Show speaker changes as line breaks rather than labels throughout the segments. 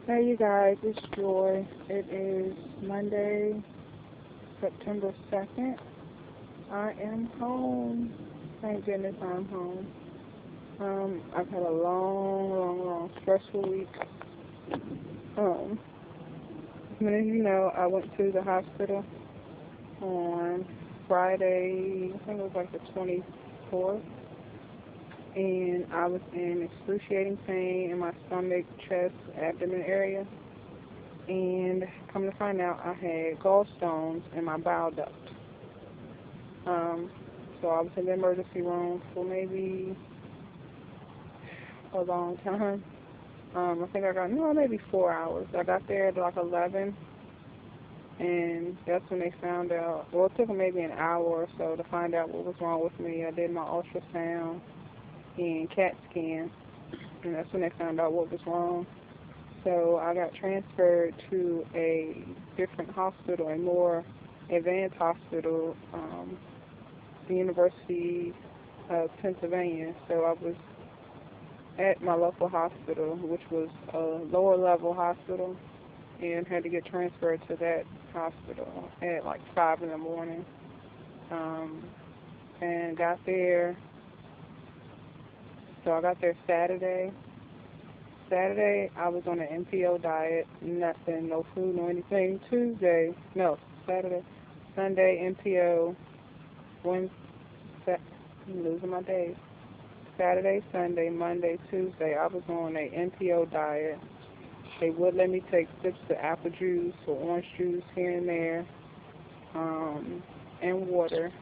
Hey you guys, it's Joy. It is Monday, September 2nd. I am home. Thank goodness I'm home. I've had a long, stressful week. As many of you know, I went to the hospital on Friday, I think it was like the 24th, and I was in excruciating pain in my stomach, chest, abdomen area. And come to find out, I had gallstones in my bile duct. So I was in the emergency room for maybe a long time. I think I got, maybe 4 hours. I got there at like 11, and that's when they found out. Well, it took them maybe an hour or so to find out what was wrong with me. I did my ultrasound and CAT scan, and that's when they found out what was wrong. So I got transferred to a different hospital, a more advanced hospital, the University of Pennsylvania. So I was at my local hospital, which was a lower level hospital, and had to get transferred to that hospital at like 5 in the morning. And got there, so I got there Saturday. Saturday, I was on an MPO diet, nothing, no food, no anything. Saturday, Sunday, MPO, Wednesday, I'm losing my days. Saturday, Sunday, Monday, Tuesday, I was on a MPO diet. They would let me take sips of apple juice or orange juice here and there, and water,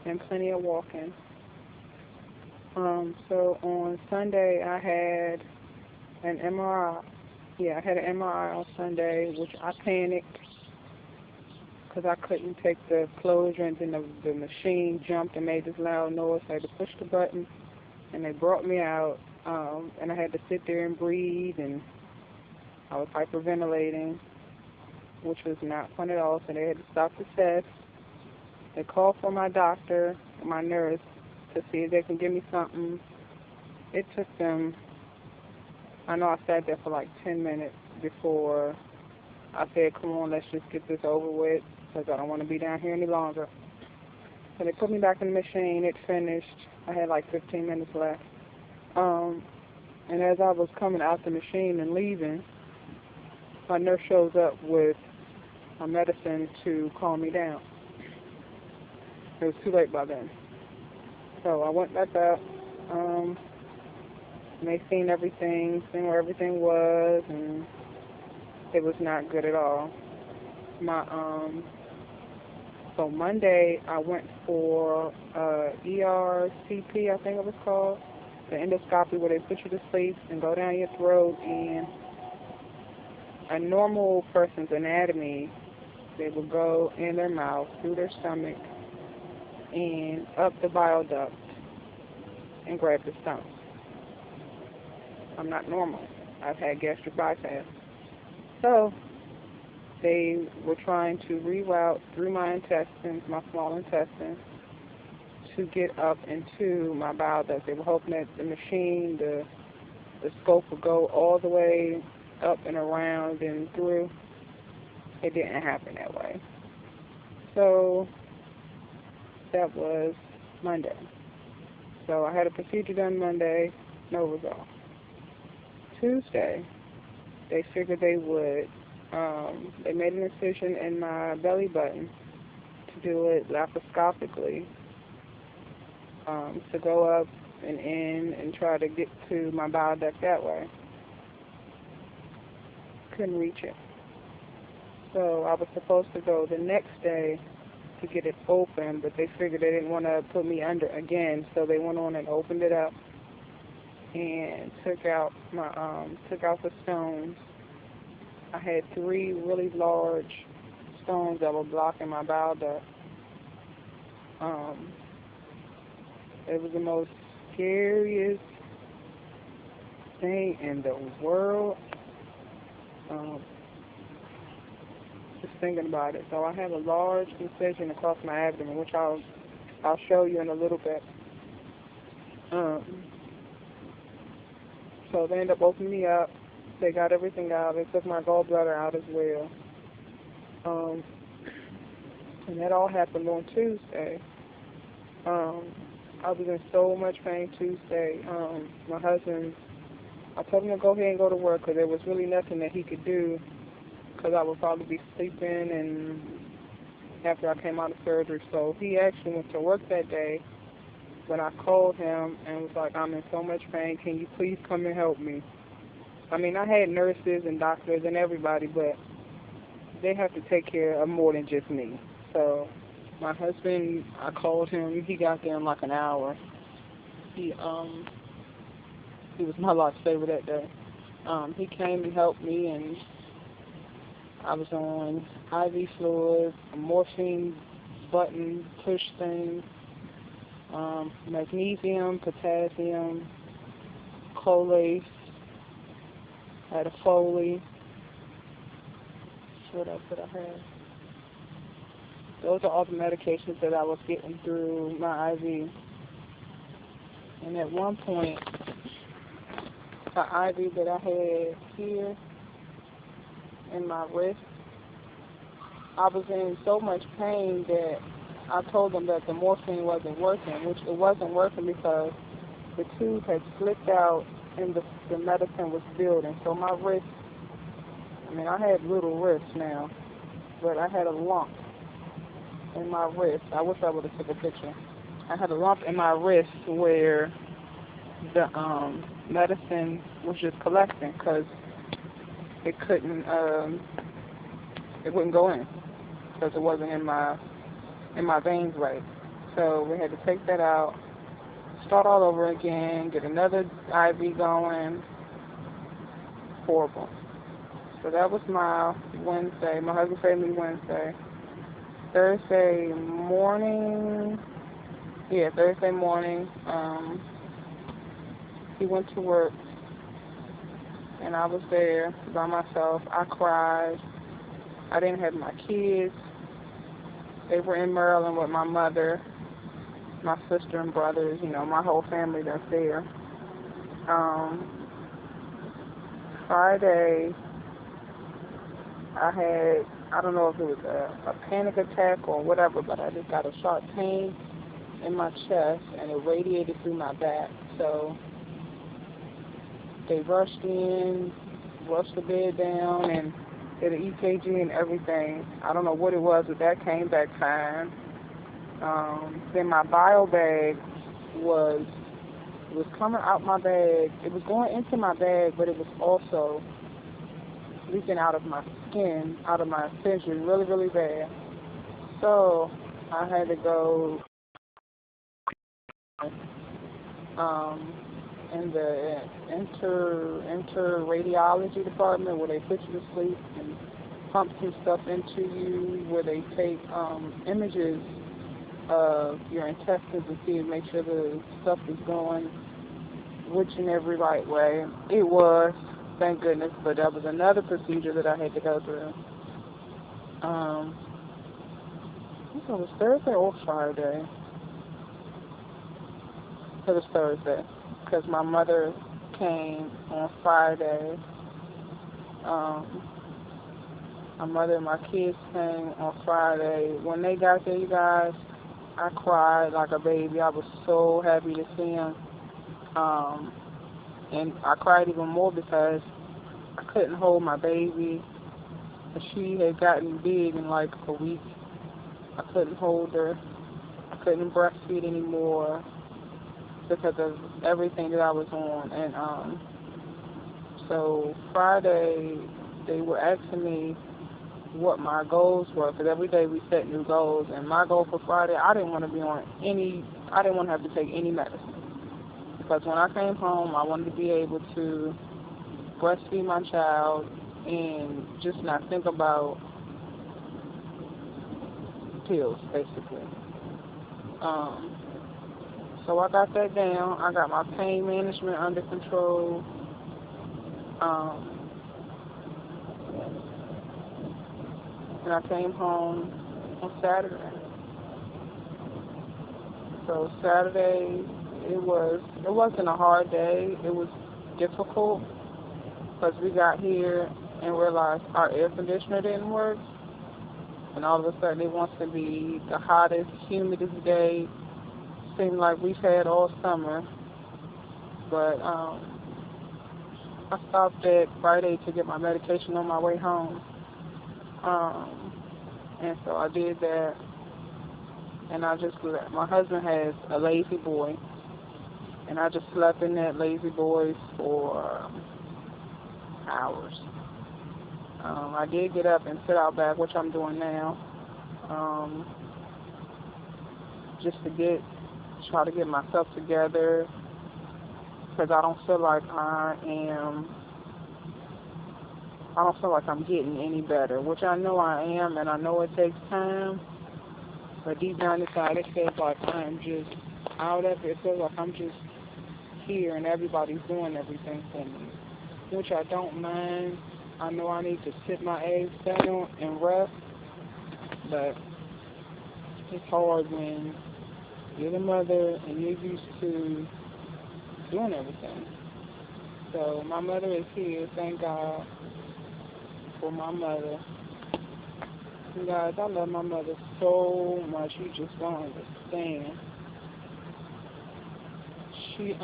and plenty of walking. So on Sunday, I had an MRI. Yeah, I had an MRI on Sunday, which I panicked because I couldn't take the closure, and then the machine jumped and made this loud noise. So I had to push the button, and they brought me out, and I had to sit there and breathe, and I was hyperventilating, which was not fun at all, so they had to stop the test. They called for my doctor, my nurse, to see if they can give me something. It took them, I know I sat there for like 10 minutes before I said, come on, let's just get this over with, because I don't want to be down here any longer. So they put me back in the machine. It finished. I had like 15 minutes left. And as I was coming out the machine and leaving, my nurse shows up with my medicine to calm me down. It was too late by then. So I went back up, and they seen everything, seen where everything was, and it was not good at all. So Monday I went for ERCP, I think it was called, the endoscopy, where they put you to sleep and go down your throat, and a normal person's anatomy, they would go in their mouth, through their stomach, and up the bile duct and grab the stones. I'm not normal. I've had gastric bypass. So they were trying to reroute through my intestines, my small intestines, to get up into my bile duct. They were hoping that the machine, the scope would go all the way up and around and through. It didn't happen that way. So that was Monday. So I had a procedure done Monday, no result. Tuesday, they figured they would. They made an incision in my belly button to do it laparoscopically, to go up and in and try to get to my bile duct that way. Couldn't reach it. So I was supposed to go the next day to get it open, but they figured they didn't want to put me under again, so they went on and opened it up and took out the stones. I had 3 really large stones that were blocking my bile duct. It was the most scariest thing in the world. Just thinking about it. So I have a large incision across my abdomen, which I'll show you in a little bit. So they ended up opening me up, They got everything out. They took my gallbladder out as well. And that all happened on Tuesday. I was in so much pain Tuesday. My husband, I told him to go ahead and go to work because there was really nothing that he could do because I would probably be sleeping and after I came out of surgery. So he actually went to work that day when I called him and was like, I'm in so much pain. Can you please come and help me? I mean, I had nurses and doctors and everybody, but they have to take care of more than just me. So my husband, I called him. He got there in like an hour. He was my lifesaver that day. He came and helped me, and I was on IV fluid, a morphine button push thing, magnesium, potassium, Colace, had a Foley. What else did I have? Those are all the medications that I was getting through my IV. And at one point, the IV that I had here in my wrist, I was in so much pain that I told them that the morphine wasn't working, which it wasn't working because the tube had slipped out and the medicine was building. So my wrist, I mean, I had little wrists now, but I had a lump in my wrist. I wish I would have took a picture. I had a lump in my wrist where the medicine was just collecting because it couldn't, it wouldn't go in because it wasn't in my veins right. So we had to take that out, start all over again, get another IV going. Horrible. So that was my Wednesday. My husband saved me Wednesday. Thursday morning, he went to work, and I was there by myself. I cried. I didn't have my kids. They were in Maryland with my mother, my sister and brothers, you know, my whole family that's there. Friday, I don't know if it was a panic attack or whatever, but I just got a sharp pain in my chest, and it radiated through my back. So they rushed in, rushed the bed down, and did an EKG and everything. I don't know what it was, but that came back fine. Then my bio bag was coming out my bag. It was going into my bag, but it was also leaking out of my skin, out of my incision, really, really bad. So I had to go in the radiology department where they put you to sleep and pump some stuff into you, where they take images of your intestines and see and make sure the stuff is going which and every right way. It was, thank goodness, but that was another procedure that I had to go through. I think it was Thursday or Friday. It was Thursday, because my mother came on Friday. My mother and my kids came on Friday. When they got there, you guys, I cried like a baby. I was so happy to see them. And I cried even more because I couldn't hold my baby. She had gotten big in like a week. I couldn't hold her. I couldn't breastfeed anymore because of everything that I was on. And so Friday, they were asking me what my goals were, because every day we set new goals. And my goal for Friday, I didn't want to have to take any medicine. Because when I came home, I wanted to be able to breastfeed my child and just not think about pills, basically. So I got that down. I got my pain management under control. And I came home on Saturday. So Saturday, it wasn't a hard day. It was difficult. because we got here and realized our air conditioner didn't work. And all of a sudden it wants to be the hottest, humidest day. Seemed like we've had all summer. But I stopped at Friday to get my medication on my way home. And so I did that. And my husband has a lazy boy. And I just slept in that lazy boy for hours. I did get up and sit out back, which I'm doing now, just to try to get myself together, because I don't feel like I'm getting any better, which I know I am, and I know it takes time, but deep down inside it feels like I am just out of it. It feels like I'm just here and everybody's doing everything for me, which I don't mind. I know I need to sit my eggs down and rest, but it's hard when you're the mother and you're used to doing everything. So my mother is here. Thank God for my mother. You guys, I love my mother so much. You just don't understand. She,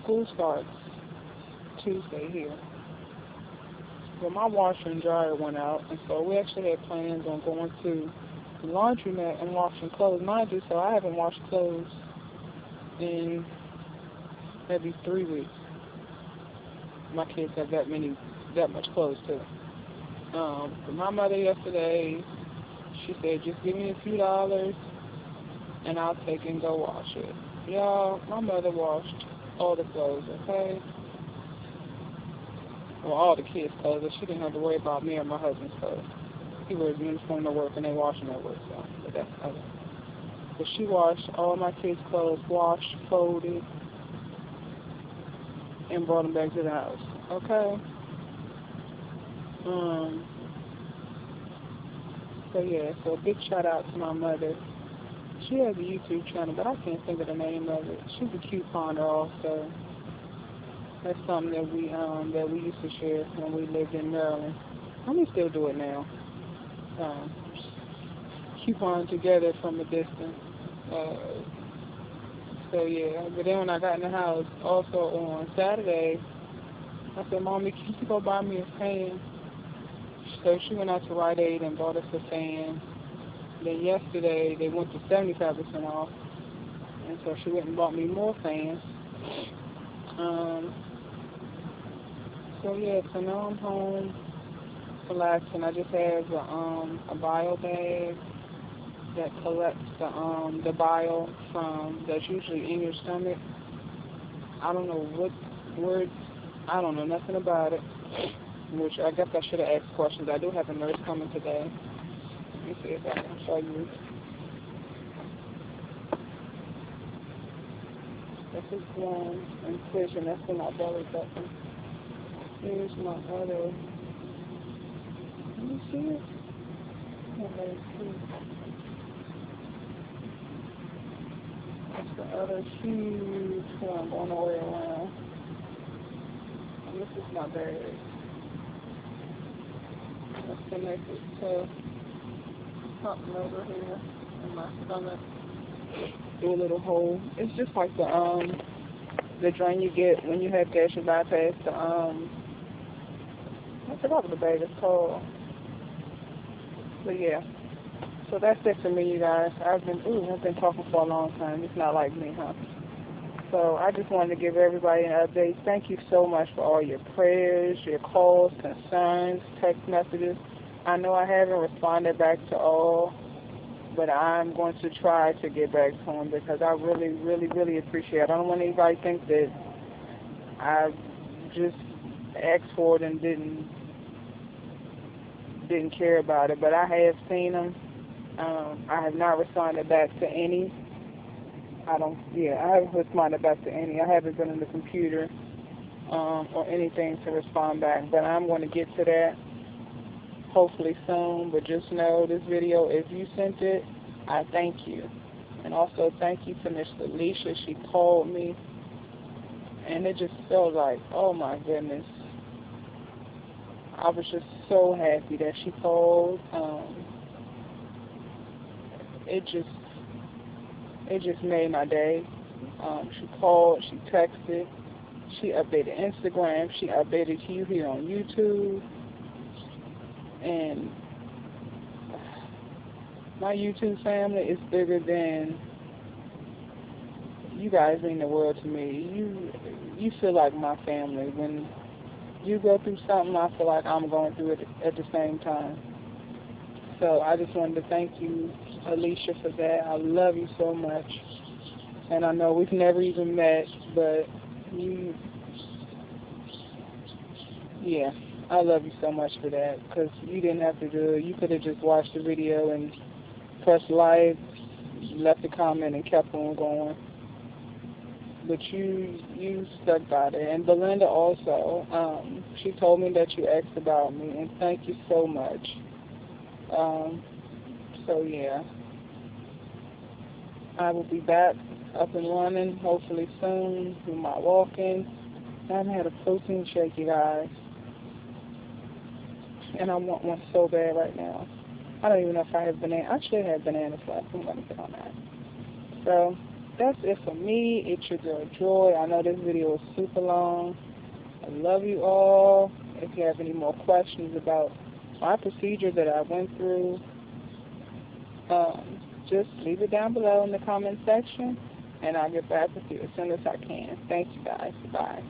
school starts Tuesday here. Well, my washer and dryer went out, and so we actually had plans on going to the laundromat and washing clothes. Mind you, so I haven't washed clothes in maybe 3 weeks. My kids have that much clothes too. But my mother yesterday, she said, just give me a few dollars and I'll take it and go wash it. Y'all, my mother washed all the clothes, okay? Well, all the kids' clothes, but she didn't have to worry about me or my husband's clothes. He wears uniform to work and they wash them at work, so, but that's other. But she washed all my kids' clothes, washed, folded, and brought them back to the house, okay? So yeah, so a big shout out to my mother. She has a YouTube channel, but I can't think of the name of it. She's a couponer also. That's something that we used to share when we lived in Maryland. And we still do it now. Coupon together from a distance. So yeah, but then when I got in the house, also on Saturday, I said, Mommy, can you go buy me a fan? So she went out to Rite Aid and bought us a fan. Then yesterday, they went to 75% off, and so she went and bought me more fans. So yeah, so now I'm home, relaxing. I just have a bile bag that collects the bile that's usually in your stomach. I don't know what words, I don't know nothing about it, which I guess I should have asked questions. I do have a nurse coming today. Let me see if I can show you. This is one incision. That's in my belly button. Here's my other. Can you see it? Okay, that's the other huge one going all the way around. And this is my bag. That's connected to something over here in my stomach. Do a little hole. It's just like the drain you get when you have gastric bypass. I forgot what the bag is called. But yeah. So that's it for me, you guys. I've been talking for a long time. It's not like me, huh? So I just wanted to give everybody an update. Thank you so much for all your prayers, your calls, concerns, text messages. I know I haven't responded back to all, but I'm going to try to get back to them because I really, really, really appreciate it. I don't want anybody to think that I just asked for it and didn't care about it, but I have seen them. I have not responded back to any. I haven't responded back to any. I haven't been on the computer or anything to respond back, but I'm going to get to that hopefully soon. But just know this video, if you sent it, I thank you. And also thank you to Miss Alicia. She called me and it just felt like, oh my goodness. I was just so happy that she called. It just made my day. She called, she texted, she updated Instagram, she updated you here on YouTube, and my YouTube family is bigger than, you guys mean the world to me. You feel like my family. When you go through something, I feel like I'm going through it at the same time. So I just wanted to thank you, Alicia, for that. I love you so much. And I know we've never even met, but yeah, I love you so much for that, because you didn't have to do it. You could have just watched the video and pressed like, left a comment, and kept on going. But you stuck by there. And Belinda also, she told me that you asked about me, and thank you so much. So yeah, I will be back up and running hopefully soon with my walking. I haven't had a protein shake, you guys, and I want one so bad right now. I don't even know if I have banana. I should have bananas left. I'm going to get on that. So that's it for me. It's your girl Joy. I know this video is super long. I love you all. If you have any more questions about my procedure that I went through, just leave it down below in the comment section, and I'll get back with you as soon as I can. Thank you guys. Bye.